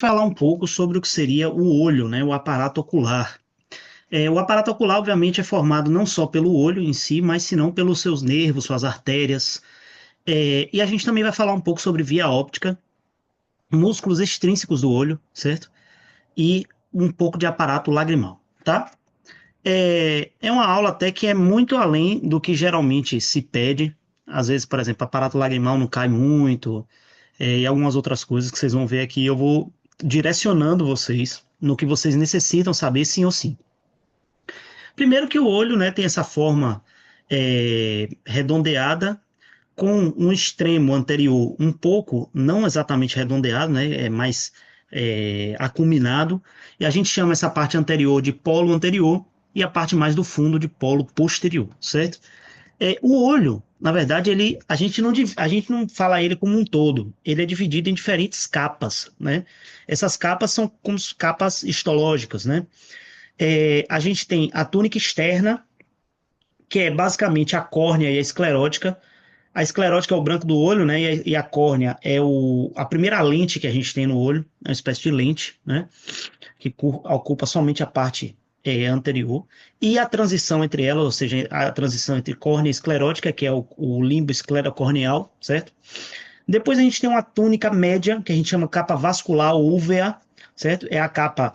falar um pouco sobre o que seria o olho, né, o aparato ocular. O aparato ocular, obviamente, é formado não só pelo olho em si, mas senão pelos seus nervos, suas artérias. E a gente também vai falar um pouco sobre via óptica, músculos extrínsecos do olho, certo? E um pouco de aparato lagrimal, tá? É uma aula até que é muito além do que geralmente se pede. Às vezes, por exemplo, aparato lagrimal não cai muito, e algumas outras coisas que vocês vão ver aqui. Eu vou direcionando vocês no que vocês necessitam saber, sim ou sim. Primeiro que o olho, né, tem essa forma redondeada com um extremo anterior um pouco, não exatamente redondeado, né, é mais acuminado, e a gente chama essa parte anterior de polo anterior e a parte mais do fundo de polo posterior, certo? O olho, na verdade, a gente não fala ele como um todo, ele é dividido em diferentes capas, né? Essas capas são como capas histológicas, né? A gente tem a túnica externa, que é basicamente a córnea e a esclerótica. A esclerótica é o branco do olho, né? E a córnea é a primeira lente que a gente tem no olho, é uma espécie de lente, né? Que ocupa somente a parte anterior. E a transição entre elas, ou seja, a transição entre córnea e esclerótica, que é o limbo esclerocorneal, certo? Depois a gente tem uma túnica média, que a gente chama capa vascular ou úvea, certo? É a capa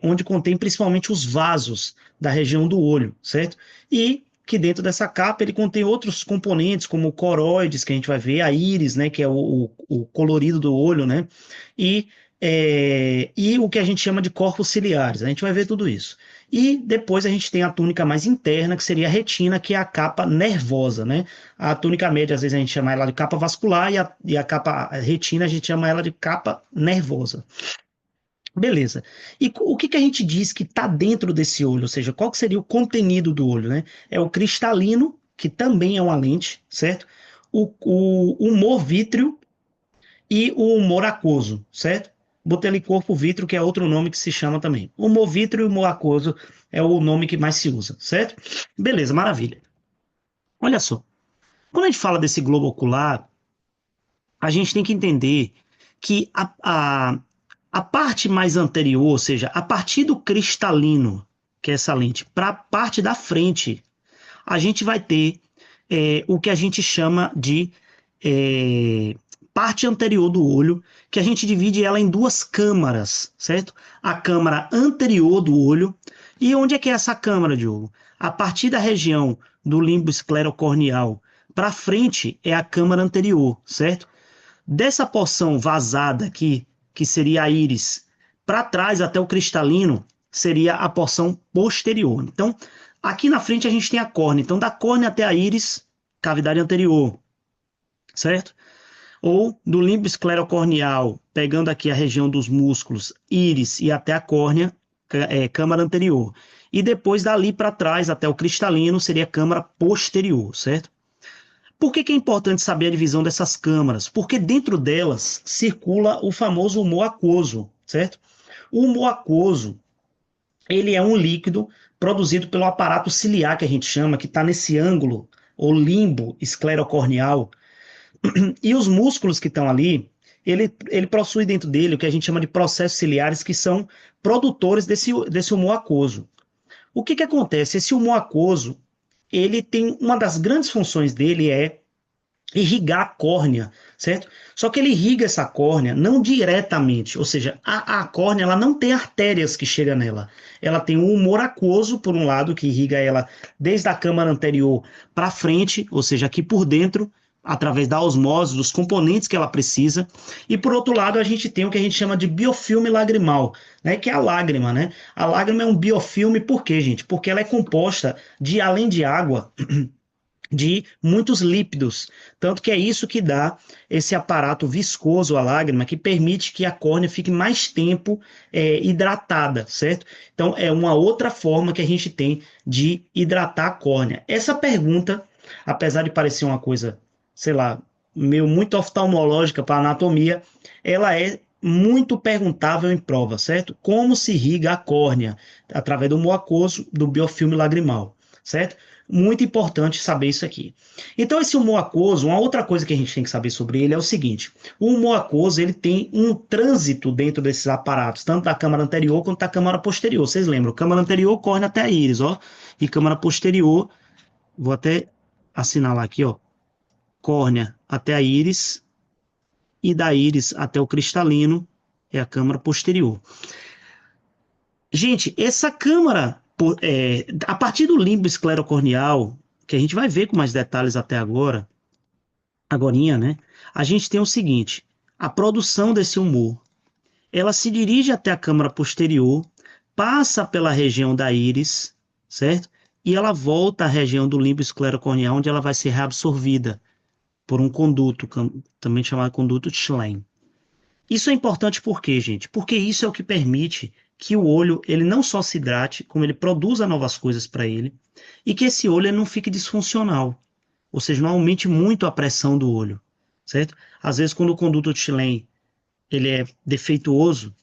onde contém principalmente os vasos da região do olho, certo? E que dentro dessa capa ele contém outros componentes, como coroides, que a gente vai ver, a íris, né, que é o colorido do olho, né? E, e o que a gente chama de corpos ciliares. A gente vai ver tudo isso. E depois a gente tem a túnica mais interna, que seria a retina, que é a capa nervosa, né? A túnica média, às vezes a gente chama ela de capa vascular e a capa retina a gente chama ela de capa nervosa. Beleza. E o que que a gente diz que está dentro desse olho? Ou seja, qual que seria o contenido do olho, né? É o cristalino, que também é uma lente, certo? O humor vítreo e o humor aquoso, certo? Botei ali corpo vítreo, que é outro nome que se chama também. O humor vítreo e o humor aquoso é o nome que mais se usa, certo? Beleza, maravilha. Olha só. Quando a gente fala desse globo ocular, a gente tem que entender que a parte mais anterior, ou seja, a partir do cristalino, que é essa lente, para a parte da frente, a gente vai ter o que a gente chama de é, parte anterior do olho, que a gente divide ela em duas câmaras, certo? A câmara anterior do olho. E onde é que é essa câmara, Diogo? A partir da região do limbo esclerocorneal para frente é a câmara anterior, certo? Dessa porção vazada aqui, que seria a íris, para trás até o cristalino, seria a porção posterior. Então, aqui na frente a gente tem a córnea. Então, da córnea até a íris, cavidade anterior, certo? Ou do limbo esclerocorneal, pegando aqui a região dos músculos, íris e até a córnea, câmara anterior. E depois dali para trás até o cristalino seria câmara posterior, certo? Por que que é importante saber a divisão dessas câmaras? Porque dentro delas circula o famoso humor aquoso, certo? O humor aquoso, ele é um líquido produzido pelo aparato ciliar, que a gente chama, que está nesse ângulo, ou limbo esclerocorneal, e os músculos que estão ali, ele possui dentro dele o que a gente chama de processos ciliares, que são produtores desse humor aquoso. O que que acontece? Esse humor aquoso, ele tem uma das grandes funções dele é irrigar a córnea, certo? Só que ele irriga essa córnea não diretamente, ou seja, a córnea ela não tem artérias que chegam nela. Ela tem um humor aquoso, por um lado, que irriga ela desde a câmara anterior para frente, ou seja, aqui por dentro, através da osmose, dos componentes que ela precisa. E por outro lado, a gente tem o que a gente chama de biofilme lagrimal, né? Que é a lágrima, né? A lágrima é um biofilme, por quê, gente? Porque ela é composta de, além de água, de muitos lípidos, tanto que é isso que dá esse aparato viscoso à lágrima, que permite que a córnea fique mais tempo hidratada, certo? Então, é uma outra forma que a gente tem de hidratar a córnea. Essa pergunta, apesar de parecer uma coisa, sei lá, meio muito oftalmológica para anatomia, ela é muito perguntável em prova, certo? Como se irriga a córnea através do mucoso do biofilme lagrimal, certo? Muito importante saber isso aqui. Então, esse humor aquoso, uma outra coisa que a gente tem que saber sobre ele é o seguinte: o humor aquoso ele tem um trânsito dentro desses aparatos, tanto da câmara anterior quanto da câmara posterior. Vocês lembram? Câmara anterior corre até a íris, ó, e câmara posterior, vou até assinalar aqui, ó, córnea até a íris e da íris até o cristalino é a câmara posterior. Gente, essa câmara, a partir do limbo esclerocorneal, que a gente vai ver com mais detalhes até agorinha, né? A gente tem o seguinte: a produção desse humor, ela se dirige até a câmara posterior, passa pela região da íris, certo? E ela volta à região do limbo esclerocorneal, onde ela vai ser reabsorvida por um conduto, também chamado conduto de Schlein. Isso é importante por quê, gente? Porque isso é o que permite que o olho ele não só se hidrate, como ele produza novas coisas para ele, e que esse olho ele não fique disfuncional, ou seja, não aumente muito a pressão do olho, certo? Às vezes, quando o conduto de Schlein ele é defeituoso,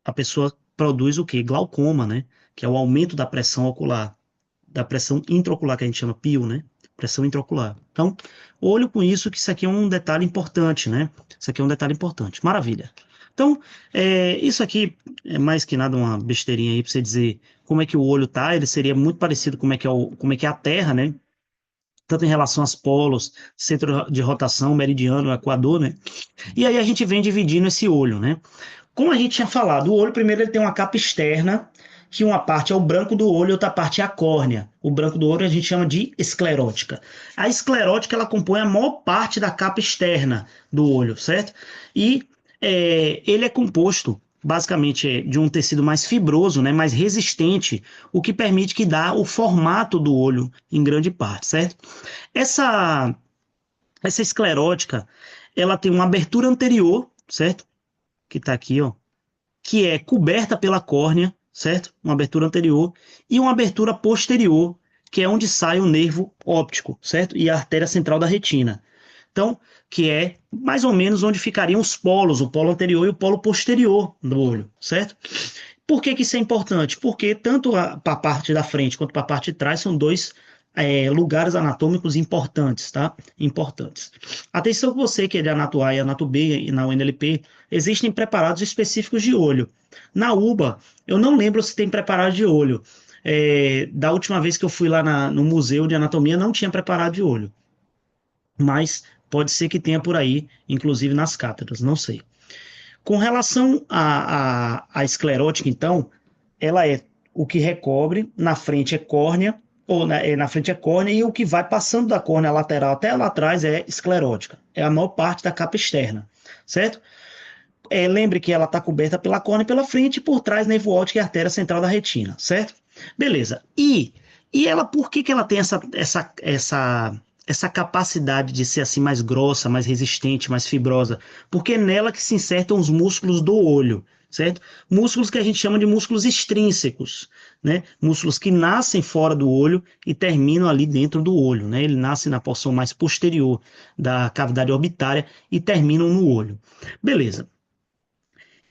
a pessoa produz o quê? Glaucoma, né? Que é o aumento da pressão ocular, da pressão intraocular, que a gente chama PIO, né? Pressão intraocular. Então, olho com isso, que isso aqui é um detalhe importante, né? Isso aqui é um detalhe importante. Maravilha. Então, isso aqui é mais que nada uma besteirinha aí para você dizer como é que o olho tá. Ele seria muito parecido com como é que é a Terra, né? Tanto em relação aos polos, centro de rotação, meridiano, equador, né? E aí a gente vem dividindo esse olho, né? Como a gente tinha falado, o olho primeiro ele tem uma capa externa, que uma parte é o branco do olho e outra parte é a córnea. O branco do olho a gente chama de esclerótica. A esclerótica ela compõe a maior parte da capa externa do olho, certo? E ele é composto basicamente de um tecido mais fibroso, né, mais resistente, o que permite que dá o formato do olho em grande parte, certo? Essa, essa esclerótica, ela tem uma abertura anterior, certo? Que está aqui, ó, que é coberta pela córnea, certo? Uma abertura anterior, e uma abertura posterior, que é onde sai o nervo óptico, certo? E a artéria central da retina. Então, que é mais ou menos onde ficariam os polos, o polo anterior e o polo posterior do olho, certo? Por que que isso é importante? Porque tanto para a parte da frente quanto para a parte de trás são dois lugares anatômicos importantes, tá? Importantes. Atenção que você que é de Anato A e Anato B e na UNLP, existem preparados específicos de olho. Na UBA, eu não lembro se tem preparado de olho. Da última vez que eu fui lá no Museu de Anatomia, não tinha preparado de olho. Mas pode ser que tenha por aí, inclusive nas cátedras, não sei. Com relação à esclerótica, então, ela é o que recobre, na frente é córnea, ou na frente é córnea, e o que vai passando da córnea lateral até lá atrás é esclerótica. É a maior parte da capa externa, certo? Lembre que ela está coberta pela córnea pela frente e por trás nervo óptico e artéria central da retina, certo? Beleza. E ela, por que que ela tem essa capacidade de ser assim mais grossa, mais resistente, mais fibrosa? Porque é nela que se insertam os músculos do olho, certo? Músculos que a gente chama de músculos extrínsecos, né? Músculos que nascem fora do olho e terminam ali dentro do olho, né? Ele nasce na porção mais posterior da cavidade orbitária e terminam no olho. Beleza.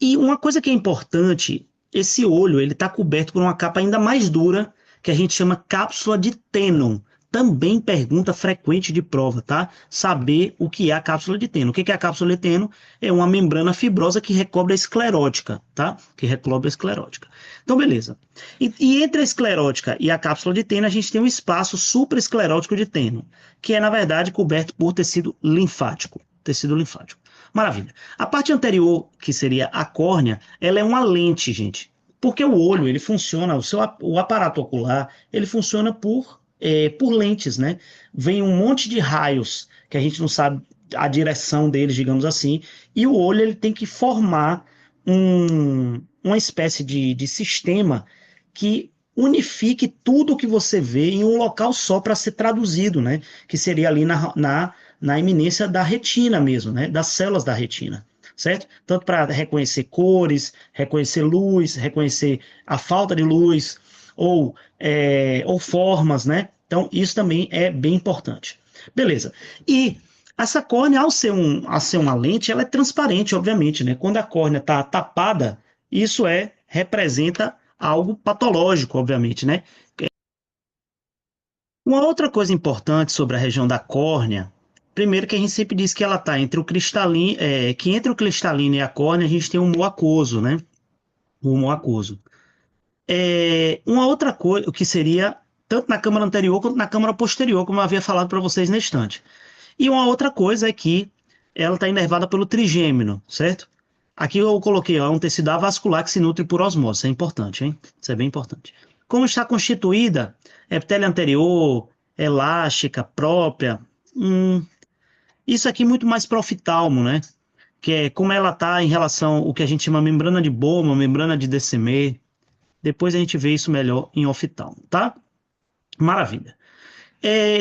E uma coisa que é importante, esse olho ele está coberto por uma capa ainda mais dura, que a gente chama cápsula de Tenon. Também pergunta frequente de prova, tá? Saber o que é a cápsula de Tenon. O que é a cápsula de Tenon? É uma membrana fibrosa que recobre a esclerótica, tá? Que recobre a esclerótica. Então, beleza. E entre a esclerótica e a cápsula de Tenon, a gente tem um espaço supraesclerótico de Tenon, que é, na verdade, coberto por tecido linfático. Tecido linfático. Maravilha. A parte anterior, que seria a córnea, ela é uma lente, gente. Porque o olho, ele funciona, o aparato ocular, ele funciona por lentes, né? Vem um monte de raios, que a gente não sabe a direção deles, digamos assim, e o olho, ele tem que formar uma espécie de sistema que unifique tudo que você vê em um local só para ser traduzido, né? Que seria ali na eminência da retina mesmo, né? Das células da retina, certo? Tanto para reconhecer cores, reconhecer luz, reconhecer a falta de luz ou formas, né? Então, isso também é bem importante. Beleza. E essa córnea, ao ser uma lente, ela é transparente, obviamente, né? Quando a córnea está tapada, isso representa algo patológico, obviamente, né? Uma outra coisa importante sobre a região da córnea, primeiro que a gente sempre diz que ela está entre o cristalino, que entre o cristalino e a córnea a gente tem o humor aquoso, né? O humor aquoso. Uma outra coisa, o que seria tanto na câmara anterior quanto na câmara posterior, como eu havia falado para vocês na estante. E uma outra coisa é que ela está inervada pelo trigêmino, certo? Aqui eu coloquei ó, um tecido avascular que se nutre por osmose. Isso é importante, hein? Isso é bem importante. Como está constituída? Epitélio anterior, elástica, própria. Isso aqui muito mais profitálmo, né? Que é como ela está em relação ao que a gente chama membrana de Bowman, membrana de Descemet. Depois a gente vê isso melhor em oftalmo, tá? Maravilha.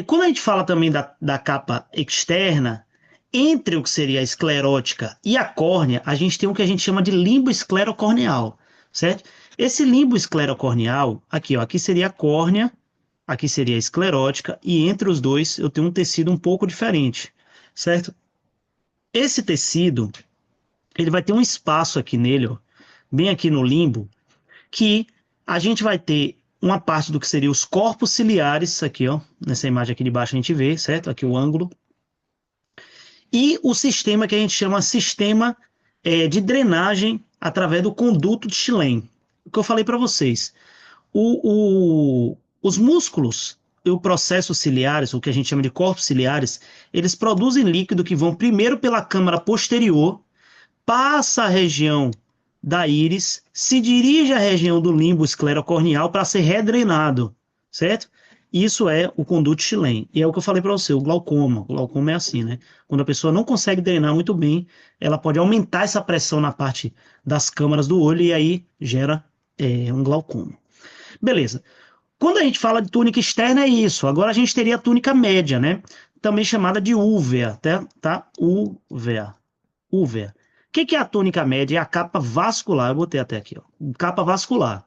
Quando a gente fala também da capa externa, entre o que seria a esclerótica e a córnea, a gente tem o que a gente chama de limbo esclerocorneal, certo? Esse limbo esclerocorneal, aqui, ó, aqui seria a córnea, aqui seria a esclerótica, e entre os dois eu tenho um tecido um pouco diferente, certo? Esse tecido, ele vai ter um espaço aqui nele, ó, bem aqui no limbo, que a gente vai ter uma parte do que seria os corpos ciliares, aqui, ó, nessa imagem aqui de baixo a gente vê, certo? Aqui o ângulo. E o sistema que a gente chama sistema de drenagem através do conduto de Schlenk. O que eu falei para vocês. Os músculos e o processo ciliares, o que a gente chama de corpos ciliares, eles produzem líquido que vão primeiro pela câmara posterior, passa a região da íris, se dirige à região do limbo esclerocorneal para ser redrenado, certo? Isso é o conduto Schlenk. E é o que eu falei para você, o glaucoma. O glaucoma é assim, né? Quando a pessoa não consegue drenar muito bem, ela pode aumentar essa pressão na parte das câmaras do olho e aí gera um glaucoma. Beleza. Quando a gente fala de túnica externa, é isso. Agora a gente teria a túnica média, né? Também chamada de úvea, tá? Úvea. Úvea. O que é a túnica média? É a capa vascular. Eu botei até aqui, ó. Capa vascular.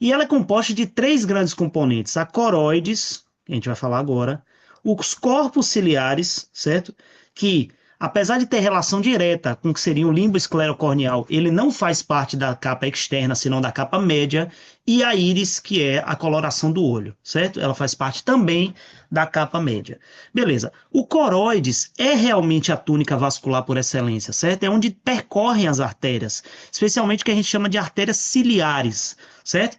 E ela é composta de três grandes componentes: a coroides, que a gente vai falar agora, os corpos ciliares, certo? Que, apesar de ter relação direta com o que seria o limbo esclerocorneal, ele não faz parte da capa externa, senão da capa média, e a íris, que é a coloração do olho, certo? Ela faz parte também da capa média. Beleza. O coroides é realmente a túnica vascular por excelência, certo? É onde percorrem as artérias, especialmente o que a gente chama de artérias ciliares, certo?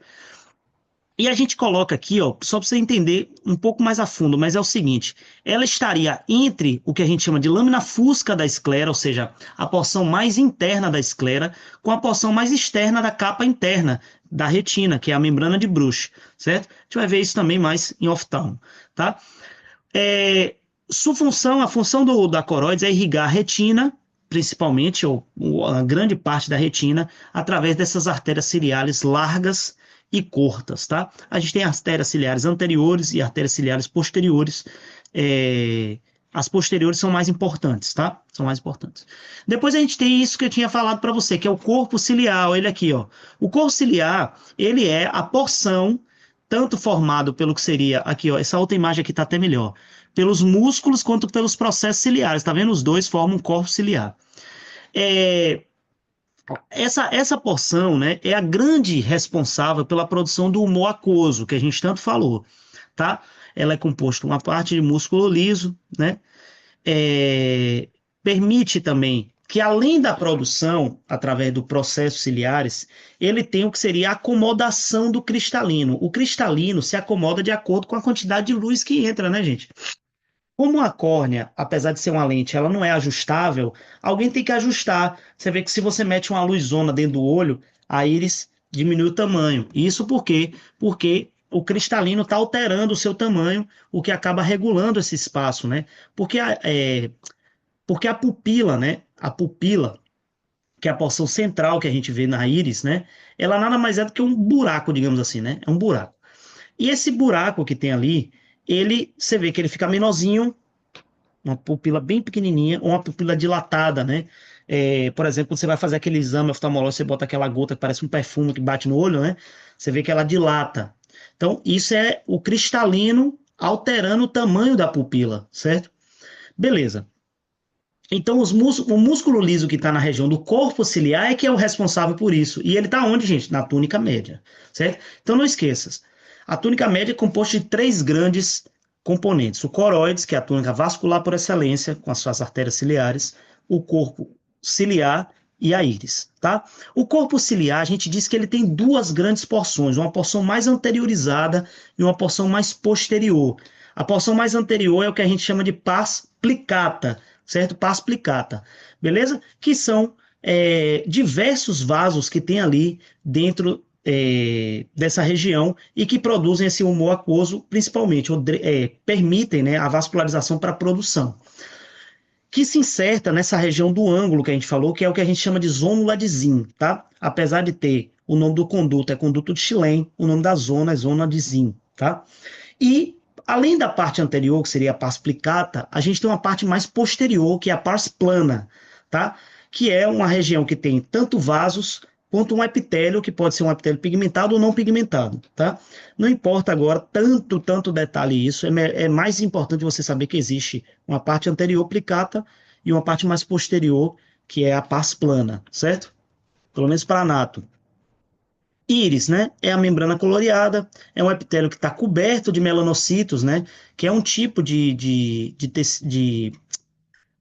E a gente coloca aqui, ó, só para você entender um pouco mais a fundo, mas é o seguinte, ela estaria entre o que a gente chama de lâmina fusca da esclera, ou seja, a porção mais interna da esclera, com a porção mais externa da capa interna da retina, que é a membrana de Bruch, certo? A gente vai ver isso também mais em oftalmo, tá? Sua função, a função da coroides é irrigar a retina, principalmente, ou a grande parte da retina, através dessas artérias ciliares largas e curtas, tá? A gente tem artérias ciliares anteriores e artérias ciliares posteriores. As posteriores são mais importantes, tá? São mais importantes. Depois a gente tem isso que eu tinha falado para você, que é o corpo ciliar, ele aqui, ó. O corpo ciliar, ele é a porção, tanto formado pelo que seria, aqui, ó, essa outra imagem aqui tá até melhor, pelos músculos quanto pelos processos ciliares, tá vendo? Os dois formam um corpo ciliar. Essa porção, né, é a grande responsável pela produção do humor aquoso, que a gente tanto falou, tá? Ela é composta uma parte de músculo liso, né? Permite também que, além da produção, através do processo ciliares, ele tem o que seria a acomodação do cristalino. O cristalino se acomoda de acordo com a quantidade de luz que entra, né, gente? Como a córnea, apesar de ser uma lente, ela não é ajustável, alguém tem que ajustar. Você vê que se você mete uma luzona dentro do olho, a íris diminui o tamanho. Isso por quê? Porque o cristalino está alterando o seu tamanho, o que acaba regulando esse espaço, né? Porque a pupila, né? A pupila, que é a porção central que a gente vê na íris, né? Ela nada mais é do que um buraco, digamos assim, né? É um buraco. E esse buraco que tem ali, você vê que ele fica menorzinho, uma pupila bem pequenininha, ou uma pupila dilatada, né? Por exemplo, quando você vai fazer aquele exame oftalmológico, você bota aquela gota que parece um perfume que bate no olho, né? Você vê que ela dilata. Então, isso é o cristalino alterando o tamanho da pupila, certo? Beleza. Então, o músculo liso que está na região do corpo ciliar é que é o responsável por isso. E ele está onde, gente? Na túnica média, certo? Então, não esqueças. A túnica média é composta de três grandes componentes: o coroides, que é a túnica vascular por excelência, com as suas artérias ciliares, o corpo ciliar e a íris, tá? O corpo ciliar, a gente diz que ele tem duas grandes porções, uma porção mais anteriorizada e uma porção mais posterior. A porção mais anterior é o que a gente chama de pars plicata, certo? Pars plicata, beleza? Que são diversos vasos que tem ali dentro dessa região e que produzem esse humor aquoso, principalmente, permitem, né, a vascularização para a produção, que se inserta nessa região do ângulo que a gente falou, que é o que a gente chama de zônula de Zinn, tá? Apesar de ter o nome do conduto, é conduto de Schlenk, o nome da zona é zona de Zinn, tá? E além da parte anterior, que seria a pars plicata, a gente tem uma parte mais posterior, que é a pars plana, tá? Que é uma região que tem tanto vasos quanto um epitélio, que pode ser um epitélio pigmentado ou não pigmentado, tá? Não importa agora tanto detalhe isso, é mais importante você saber que existe uma parte anterior plicata e uma parte mais posterior, que é a pars plana, certo? Pelo menos para anato. Íris, né? É a membrana coloreada, é um epitélio que está coberto de melanocitos, né? Que é um tipo de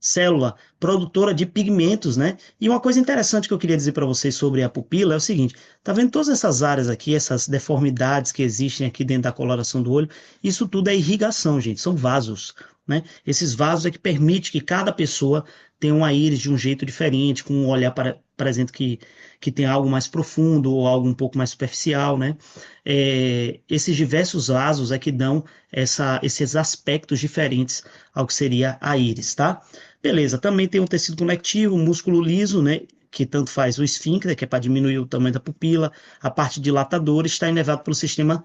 célula produtora de pigmentos, né? E uma coisa interessante que eu queria dizer para vocês sobre a pupila é o seguinte: tá vendo todas essas áreas aqui, essas deformidades que existem aqui dentro da coloração do olho? Isso tudo é irrigação, gente, são vasos, né? Esses vasos é que permite que cada pessoa tenha uma íris de um jeito diferente, com um olhar para exemplo, que tem algo mais profundo ou algo um pouco mais superficial, né? Esses diversos vasos é que dão esses aspectos diferentes ao que seria a íris, tá? Beleza, também tem um tecido conectivo, um músculo liso, né? Que tanto faz o esfíncter, que é para diminuir o tamanho da pupila, a parte dilatadora está inervado pelo sistema.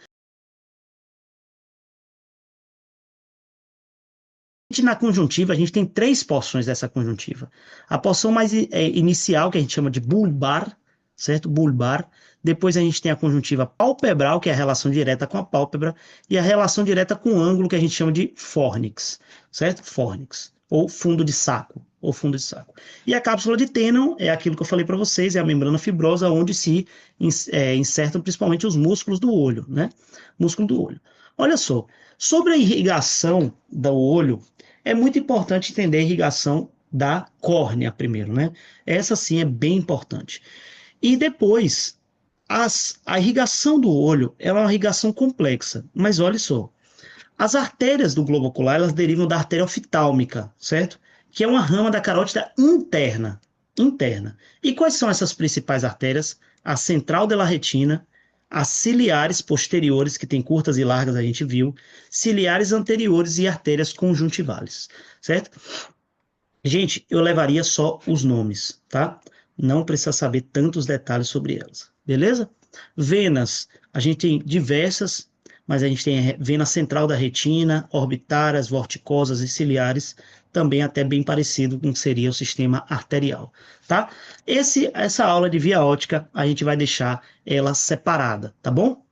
Na conjuntiva, a gente tem três porções dessa conjuntiva. A porção mais inicial, que a gente chama de bulbar, certo? Bulbar. Depois a gente tem a conjuntiva palpebral, que é a relação direta com a pálpebra, e a relação direta com o ângulo, que a gente chama de fornix, certo? Fornix, ou fundo de saco, ou fundo de saco. E a cápsula de Tenon é aquilo que eu falei para vocês, é a membrana fibrosa onde se insertam principalmente os músculos do olho, né? Músculo do olho. Olha só, sobre a irrigação do olho, é muito importante entender a irrigação da córnea primeiro, né? Essa sim é bem importante. E depois, a irrigação do olho é uma irrigação complexa, mas olha só, as artérias do globo ocular, elas derivam da artéria oftálmica, certo? Que é uma rama da carótida interna. Interna. E quais são essas principais artérias? A central da retina, as ciliares posteriores, que tem curtas e largas, a gente viu, ciliares anteriores e artérias conjuntivais, certo? Gente, eu levaria só os nomes, tá? Não precisa saber tantos detalhes sobre elas, beleza? Venas, a gente tem diversas, mas a gente tem a vena central da retina, orbitárias, vorticosas e ciliares, também até bem parecido com o que seria o sistema arterial, tá? Essa aula de via óptica, a gente vai deixar ela separada, tá bom?